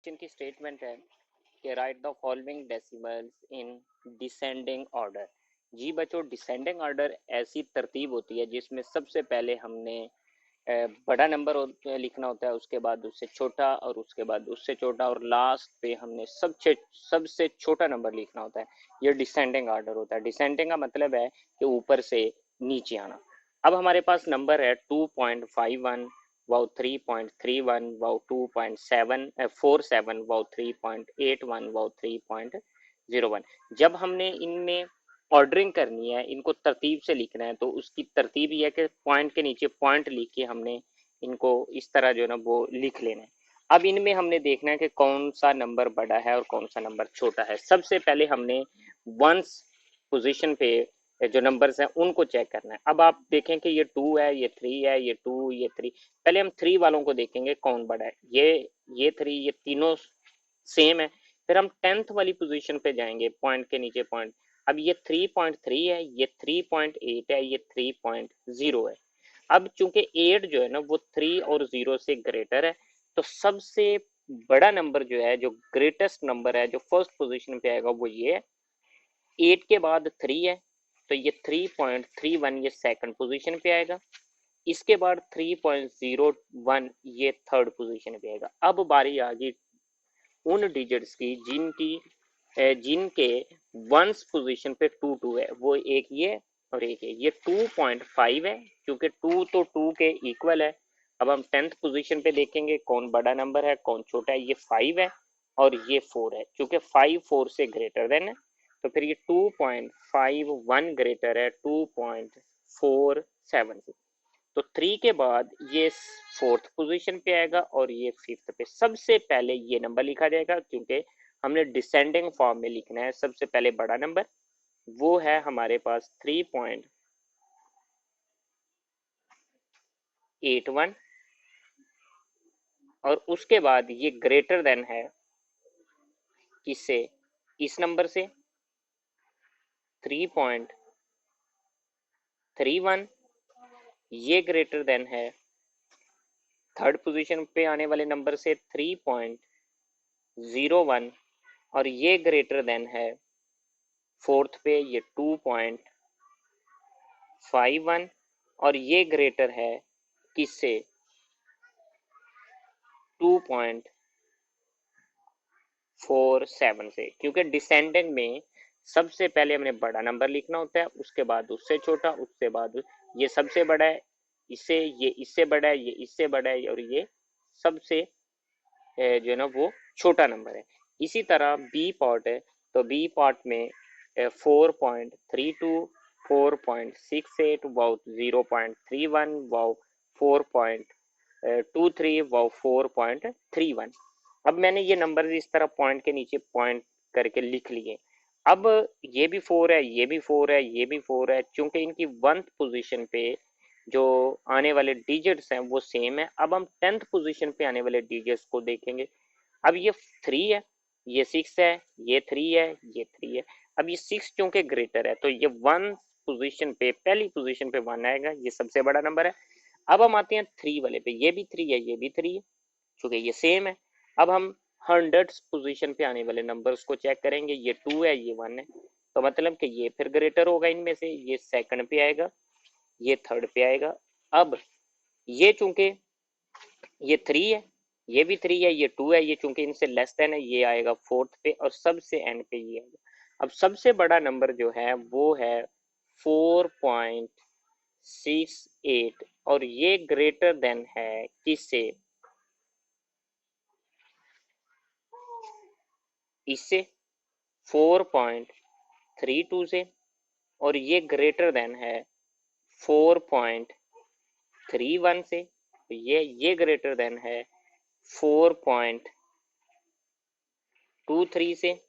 Question की statement है कि write the following decimals in descending order. जी बच्चों, डिसेंडिंग ऑर्डर ऐसी तरतीब होती है जिसमें सबसे पहले हमने बड़ा नंबर लिखना होता है, उसके बाद उससे छोटा और उसके बाद उससे छोटा और लास्ट पे हमने सबसे सबसे छोटा नंबर लिखना होता है। ये डिसेंडिंग ऑर्डर होता है। डिसेंडिंग का मतलब है कि ऊपर से नीचे आना। अब हमारे पास नंबर है 2.51, वाउ 3.31, वाउ 2.47, वाउ 3.81, वाउ 3.01। जब हमने इनमें ऑर्डरिंग करनी है, इनको तरतीब से लिखना है, तो उसकी तरतीब ये है कि पॉइंट के नीचे पॉइंट लिख के हमने इनको इस तरह जो है ना वो लिख लेना है। अब इनमें हमने देखना है कि कौन सा नंबर बड़ा है और कौन सा नंबर छोटा है। सबसे पहले हमने वंस पोजीशन पे जो नंबर्स हैं उनको चेक करना है। अब आप देखें कि ये 2 है, ये 3 है, ये 2, ये 3। पहले हम 3 वालों को देखेंगे कौन बड़ा है। ये 3, ये तीनों सेम है। फिर हम 10th वाली पोजीशन पे जाएंगे, पॉइंट के नीचे पॉइंट। अब ये 3.3 है, ये 3.8 है, ये 3.0 है। अब चूंकि 8 जो है ना वो 3 और 0 से ग्रेटर है, तो सबसे बड़ा नंबर जो है, जो ग्रेटेस्ट नंबर है, जो फर्स्ट पोजीशन पे आएगा वो ये है। 8 के बाद 3 है, तो ये 3.31 ये सेकंड पोजीशन पे आएगा। इसके बाद 3.01 ये थर्ड पोजीशन पे आएगा। अब बारी आ गई उन डिजिट्स की जिनके वंस पोजीशन पे 2 है। वो एक ये और एक ये 2.5 है, क्योंकि 2 तो 2 के इक्वल है। अब हम 10th पोजीशन पे देखेंगे कौन बड़ा नंबर है कौन छोटा है। ये 5 है और ये 4 है, क्योंकि 5 4 से ग्रेटर देन है, तो फिर ये 2.51 ग्रेटर है 2.47 से। तो 3 के बाद ये फोर्थ पोजीशन पे आएगा और ये फिफ्थ पे। सबसे पहले ये नंबर लिखा जाएगा, क्योंकि हमने डिसेंडिंग फॉर्म में लिखना है। सबसे पहले बड़ा नंबर वो है हमारे पास 3.81, और उसके बाद ये ग्रेटर देन है किससे, इस नंबर से 3.31। ये ग्रेटर देन है थर्ड पोजीशन पे आने वाले नंबर से 3.01, और ये ग्रेटर देन है फोर्थ पे ये 2.51, और ये ग्रेटर है किससे 2.47 से। क्योंकि डिसेंडिंग में सबसे पहले हमने बड़ा नंबर लिखना होता है, उसके बाद उससे छोटा, उसके बाद ये सबसे बड़ा है, ये इससे बड़ा है, ये इससे बड़ा है, और ये सबसे जो है ना वो छोटा नंबर है। इसी तरह बी पार्ट है, तो बी पार्ट में 4.32, 4.68, वाउ 0.31, वाउ 4.23, वाउ 4.31। अब मैंने ये नंबर इस तरह पॉइंट के नीचे पॉइंट करके लिख लिए। अब ये भी 4 है, ये भी 4 है, ये भी 4 है, चूंकि इनकी 1th पोजीशन पे जो आने वाले डिजिट्स हैं वो सेम है। अब हम 10th पोजीशन पे आने वाले डिजिट्स को देखेंगे। अब ये 3 है, ये 6 है, ये 3 है, ये 3 है। अब ये 6 चूंकि ग्रेटर है, तो ये 1 पोजीशन पे, पहली पोजीशन पे 1 आएगा, ये सबसे बड़ा नंबर है। अब हम आते हैं 3 वाले पे, ये भी 3 है, ये भी 3 है, चूंकि ये सेम है। अब हम 100th पोजीशन पे आने वाले नंबर्स को चेक करेंगे। ये 2 है, ये 1 है, तो मतलब कि ये फिर ग्रेटर होगा इनमें से। ये सेकंड पे आएगा, ये थर्ड पे आएगा। अब ये चूंकि ये 3 है, ये भी 3 है, ये 2 है, ये चूंकि इनसे लेस देन है, ये आएगा फोर्थ पे, और सबसे एंड पे ये आएगा। अब सबसे बड़ा नंबर जो है वो है 4.68, और ये ग्रेटर देन है किससे, इससे 4.32 से, और ये ग्रेटर देन है 4.31 से, तो ये ग्रेटर देन है 4.23 से,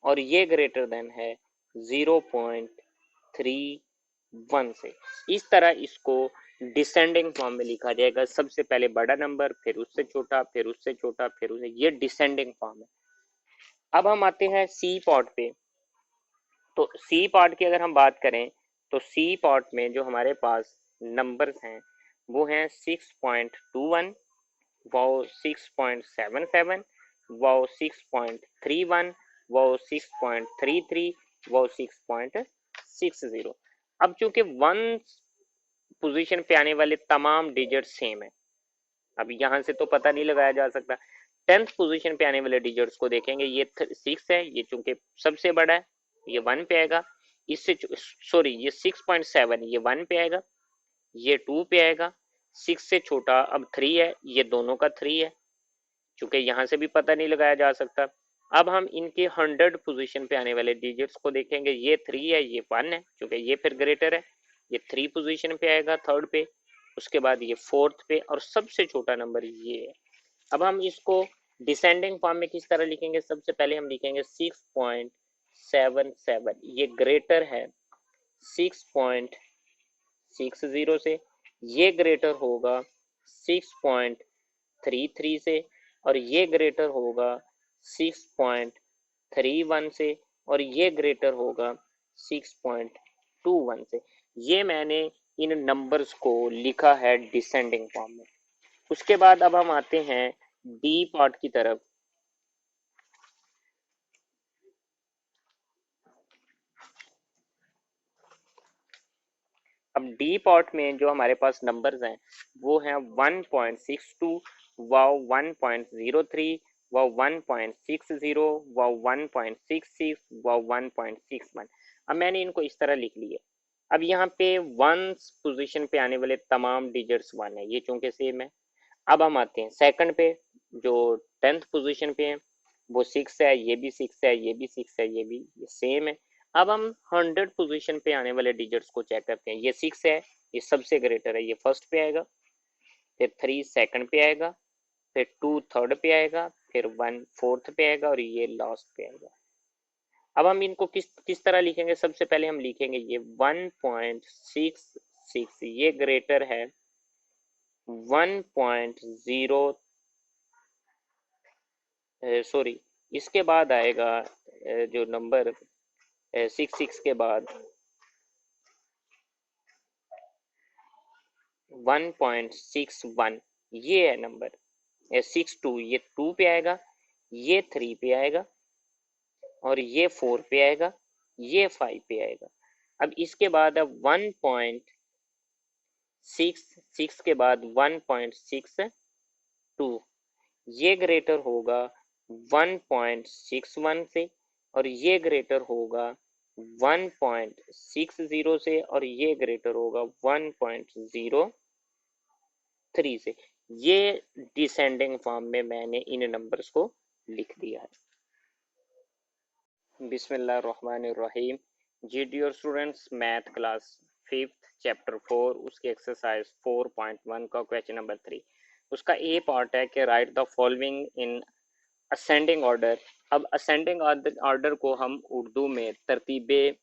और ये ग्रेटर देन है 0.31 से। इस तरह इसको डिसेंडिंग फॉर्म में लिखा जाएगा। सबसे पहले बड़ा नंबर, फिर उससे छोटा, फिर उससे छोटा, फिर उससे, ये डिसेंडिंग फॉर्म है। अब हम आते हैं सी पार्ट पे। तो सी पार्ट की अगर हम बात करें, तो सी पार्ट में जो हमारे पास नंबर्स हैं वो हैं 6.21, वाओ 6.77, वो 6.31, वो 6.33, वो 6.60। अब चूंकि वन पोजीशन पे आने वाले तमाम डिजिट सेम है, अब यहाँ से तो पता नहीं लगाया जा सकता। 10th पोजीशन पे आने वाले डिजिट्स को देखेंगे, ये 6 है, ये चूंकि सबसे बड़ा है ये 1 पे आएगा, इससे सॉरी ये 6.7 ये 1 पे आएगा, ये 2 पे आएगा, 6 से छोटा अब 3 है, ये दोनों का 3 है, चूंकि यहाँ से भी पता नहीं लगाया जा सकता। अब हम इनके 100 पोजीशन पे आने वाले डिजिट्स को देखेंगे, ये 3 है, ये 1 है, क्योंकि ये फिर ग्रेटर है, ये 3 पोजीशन पे आएगा थर्ड पे, उसके बाद ये फोर्थ पे, और सबसे छोटा नंबर ये है। अब हम इसको डिसेंडिंग फॉर्म में किस तरह लिखेंगे, सबसे पहले हम लिखेंगे 6.77, ये ग्रेटर है 6.60 से, ये ग्रेटर होगा 6.33 से, और ये ग्रेटर होगा 6.31 से, और ये ग्रेटर होगा 6.21 से। ये मैंने इन नंबर्स को लिखा है डिसेंडिंग फॉर्म में। उसके बाद अब हम आते हैं डी पार्ट की तरफ। अब डी पार्ट में जो हमारे पास नंबर्स हैं वो हैं 1.62, व 1.03, व 1.60, व 1.66, व 1.61। अब मैंने इनको इस तरह लिख लिया। अब यहाँ पे वन पोजीशन पे आने वाले तमाम डिजिट्स 1 है, ये चूंकि सेम है। अब हम आते हैं सेकंड पे, जो 10th पोजीशन पे है वो 6 है, ये भी 6 है, ये भी 6 है, ये भी सेम है। अब हम 100 पोजीशन पे आने वाले डिजिट्स को चेक करते हैं। ये 6 है, ये सबसे ग्रेटर है, ये फर्स्ट पे आएगा, फिर 3 सेकंड पे आएगा, फिर 2 थर्ड पे आएगा, फिर 1 फोर्थ पे आएगा, और ये लास्ट पे आएगा। अब हम इनको किस किस तरह लिखेंगे, सबसे पहले हम लिखेंगे ये 1.66, ये ग्रेटर है 1.0, सॉरी इसके बाद आएगा जो नंबर 6 के बाद 1.61, ये है नंबर 62, ये 2 पे आएगा, ये 3 पे आएगा, और ये 4 पे आएगा, ये 5 पे आएगा। अब इसके बाद अब 1.66 के बाद 1.62, ये ग्रेटर होगा 1.61 से, और ये ग्रेटर होगा 1.60 से, और ये ग्रेटर होगा 1.03 से। ये डिसेंडिंग फॉर्म में मैंने इन नंबर्स को लिख दिया है। बिस्मिल्लाहिर्रहमानिर्रहीम। जी dear students, math class 5th chapter 4 उसकी एक्सरसाइज 4.1 का क्वेश्चन नंबर 3, उसका ए पार्ट है कि write the following in ascending order. अब असेंडिंग ऑर्डर को हम उर्दू में तरतीब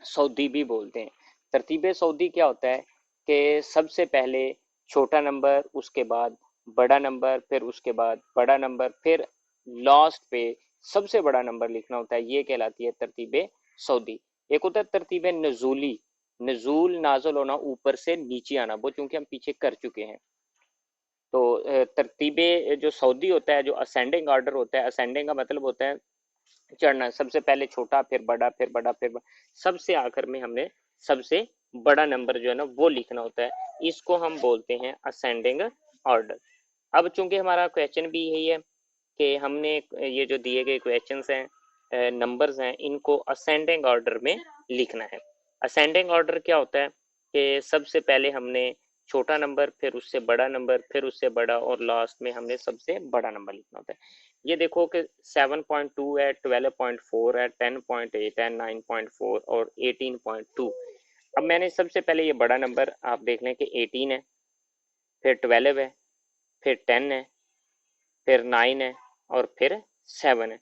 सऊदी भी बोलते हैं। तरतीब सऊदी क्या होता है कि सबसे पहले छोटा नंबर, उसके बाद बड़ा नंबर, फिर उसके बाद बड़ा नंबर, फिर लास्ट पे सबसे बड़ा नंबर लिखना होता है, ये कहलाती है तरतीब सऊदी। एक होता है तरतीब नजूली, नजूल नाजुल होना, ऊपर से नीचे आना, वो चूंकि हम पीछे कर चुके हैं। तो तरतीब जो सऊदी होता है, जो असेंडिंग ऑर्डर होता है, असेंडिंग का मतलब होता है चढ़ना, सबसे पहले छोटा, फिर बड़ा, फिर बड़ा, फिर बड़ा, सबसे आखिर में हमने सबसे बड़ा नंबर जो है ना वो लिखना होता है, इसको हम बोलते हैं असेंडिंग ऑर्डर। अब चूंकि हमारा क्वेश्चन भी यही है कि हमने ये जो दिए गए क्वेश्चंस हैं, नंबर्स हैं, इनको असेंडिंग ऑर्डर में लिखना है। असेंडिंग ऑर्डर क्या होता है कि सबसे पहले हमने छोटा नंबर, फिर उससे बड़ा नंबर, फिर उससे बड़ा, और लास्ट में हमने सबसे बड़ा नंबर लिखना होता है। ये देखो कि 7.2 है, 12.4 है, 10.8 है, 9.4 और 18.2। अब मैंने सबसे पहले ये बड़ा नंबर आप देख लें कि 18 है, फिर 12 है, फिर 10 है, फिर 9 है, और फिर 7 है।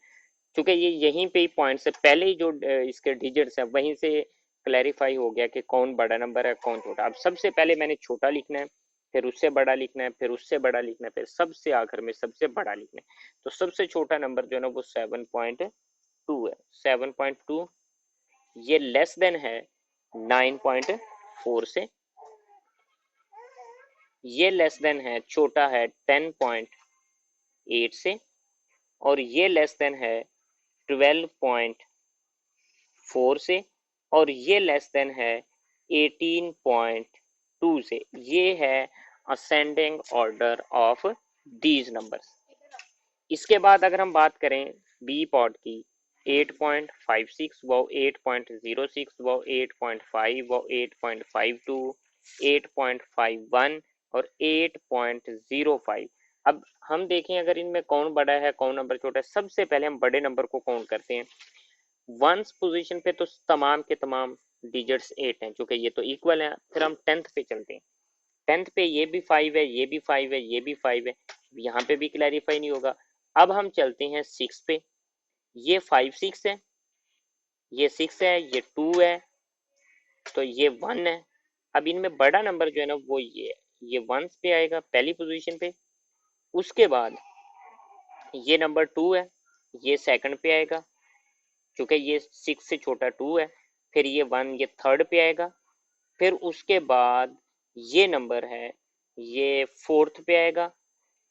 क्योंकि ये यहीं पे ही पॉइंट से पहले ही जो इसके डिजिट्स है वहीं से क्लैरिफाई हो गया कि कौन बड़ा नंबर है कौन छोटा। अब सबसे पहले मैंने छोटा लिखना है, फिर उससे बड़ा लिखना है, फिर उससे बड़ा लिखना है, फिर सबसे आखिर में सबसे बड़ा लिखना है। तो सबसे छोटा नंबर जो है ना वो 7.2 है। 7.2 ये लेस देन है 9.4 से, ये लेस देन है, छोटा है 10.8 से, और ये लेस देन है 12.4 से, और ये लेस देन है 18.2 से। ये है ascending order of these numbers. इसके बाद अगर हम बात करें बी पॉड की, 8.56 वो 8.06 वो 8.5 वो 8.52 8.51 और 8.05। अब हम देखें अगर इनमें कौन बड़ा है कौन नंबर छोटा है। सबसे पहले हम बड़े नंबर को काउंट करते हैं। वंस पोजीशन पे तो तमाम के तमाम डिजिट्स 8 हैं, चूंकि ये तो इक्वल है। फिर हम 10th पे चलते हैं। 10th पे ये भी 5 है, ये भी 5 है, ये भी 5 है, यहाँ पे भी क्लैरिफाई नहीं होगा। अब हम चलते हैं 6 पे। ये 5 6 है, ये 6 है, ये 2 है, तो ये 1 है। अब इनमें बड़ा नंबर जो है ना वो ये है, ये 1 पे आएगा पहली पोजीशन पे। उसके बाद ये नंबर 2 है, ये सेकंड पे आएगा क्योंकि ये 6 से छोटा 2 है। फिर ये 1 ये थर्ड पे आएगा। फिर उसके बाद ये नंबर है, ये फोर्थ पे आएगा।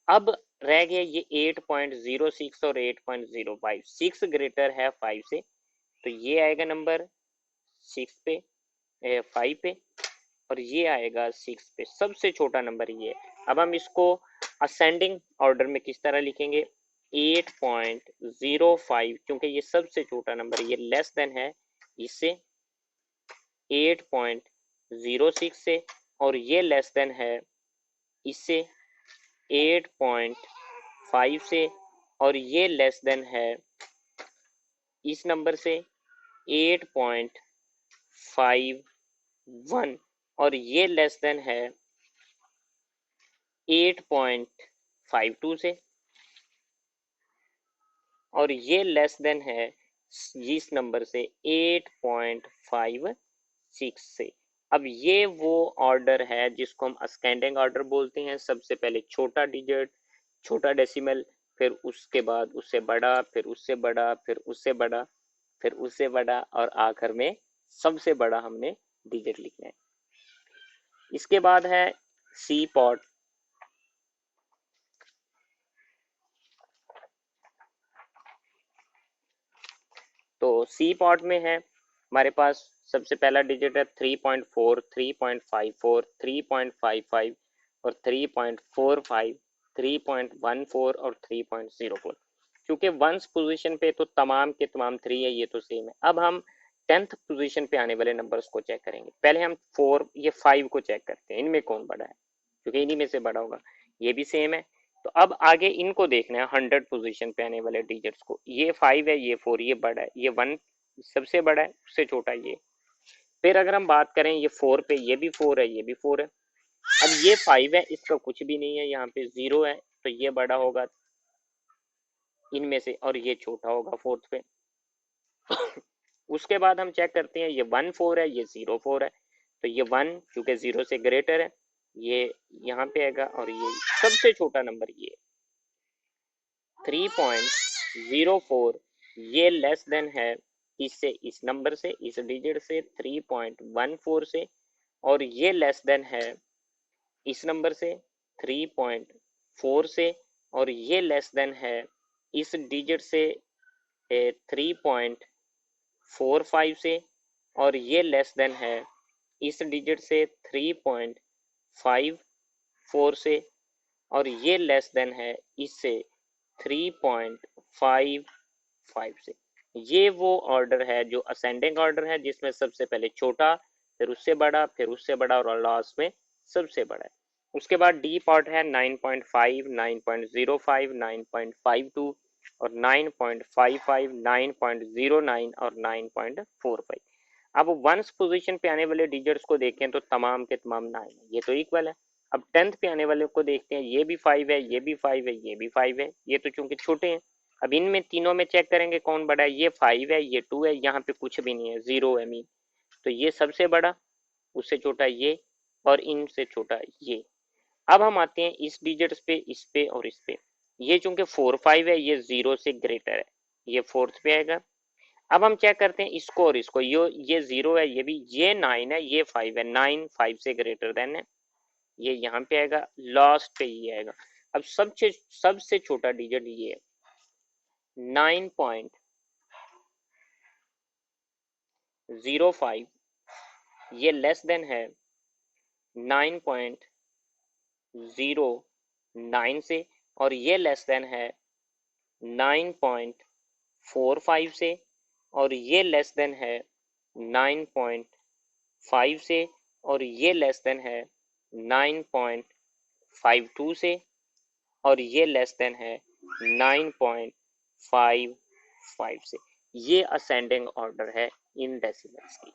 अब रह गया ये 8.06 और 8.05। 6 ग्रेटर है 5 से, तो ये आएगा नंबर 6 पे 5 पे, और ये आएगा 6 पे। सबसे छोटा नंबर ये है। अब हम इसको असेंडिंग ऑर्डर में किस तरह लिखेंगे, 8.05 क्योंकि ये सबसे छोटा नंबर, ये लेस देन है इससे 8.06 से, और ये लेस देन है इससे 8.5 से, और ये लेस देन है इस नंबर से 8.51, और ये लेस देन है 8.52 से, और ये लेस देन है इस नंबर से 8.56 से। अब ये वो ऑर्डर है जिसको हम असेंडिंग ऑर्डर बोलते हैं। सबसे पहले छोटा डिजिट, छोटा डेसिमल, फिर उसके बाद उससे बड़ा, फिर उससे बड़ा, फिर उससे बड़ा, फिर उससे बड़ा, और आखिर में सबसे बड़ा हमने डिजिट लिखना है। इसके बाद है सी पॉट। तो सी पॉट में है हमारे पास सबसे पहला डिजिट है 3.4, 3.54, 3.55 और 3.45, 3.14 और 3.04। क्योंकि वंस पोजीशन पे तो तमाम के तमाम 3 है, ये तो सेम है। अब हम 10th पोजीशन पे आने वाले नंबर्स को चेक करेंगे। पहले हम 4 ये 5 को चेक करते हैं, इनमें कौन बड़ा है, क्योंकि इन्हीं में से बड़ा होगा। ये भी सेम है। तो अब आगे इनको देखना है 100 पोजीशन पे आने वाले डिजिट्स को। ये 5 है, ये 4, ये बड़ा है, ये 1 सबसे बड़ा है, उससे छोटा ये। फिर अगर हम बात करें ये 4 पे, ये भी 4 है, ये भी 4 है। अब ये 5 है, इसका कुछ भी नहीं है, यहाँ पे 0 है, तो ये बड़ा होगा इनमें से, और ये छोटा होगा 4th पे। उसके बाद हम चेक करते हैं, ये 1 4 है, ये 0 4 है, तो ये 1 क्योंकि 0 से ग्रेटर है, ये यहाँ पे आएगा, और ये सबसे छोटा नंबर ये 3.04, ये लेस देन है इससे, इस नंबर से, इस डिजिट से 3.14 से, और ये लेस देन है इस नंबर से 3.4 से, और ये लेस देन है इस डिजिट से 3.45 से, और ये लेस देन है इस डिजिट से 3.54 से, और ये लेस देन है इससे 3.55 से। ये वो ऑर्डर है जो असेंडिंग ऑर्डर है, जिसमें सबसे पहले छोटा, फिर उससे बड़ा, फिर उससे बड़ा, और लास्ट में सबसे बड़ा है। उसके बाद डी पार्ट है 9.5, 9.05, 9.52 और 9.55, 9.09 और 9.45। अब वंस पोजीशन पे आने वाले डिजिट्स को देखें तो तमाम के तमाम 9 है, ये तो इक्वल है। अब 10th पे आने वाले को देखते हैं, ये भी 5 है, ये भी 5 है, ये भी 5 है, ये तो चूंकि छोटे हैं। अब इनमें तीनों में चेक करेंगे कौन बड़ा है। ये 5 है, ये 2 है, यहाँ पे कुछ भी नहीं है, 0 है मीन, तो ये सबसे बड़ा, उससे छोटा ये, और इनसे छोटा ये। अब हम आते हैं इस डिजिट्स पे, इस पे और इस पे। ये चूंकि 4 5 है, ये 0 से ग्रेटर है, ये 4th पे आएगा। अब हम चेक करते हैं इसको और इसको, ये 0 है, ये भी, ये 9 है, ये 5 है, 9 5 से ग्रेटर देन है, ये यहाँ पे आएगा, लास्ट पे ये आएगा। अब सबसे सबसे छोटा डिजिट ये है, 9.05, ये लेस देन है 9.09 से, और ये लेस देन है 9.45 से, और ये लेस देन है 9.5 से, और ये लेस देन है 9.52 से, और ये लेस देन है 9.55 से। ये असेंडिंग ऑर्डर है इन डेसिमल्स की।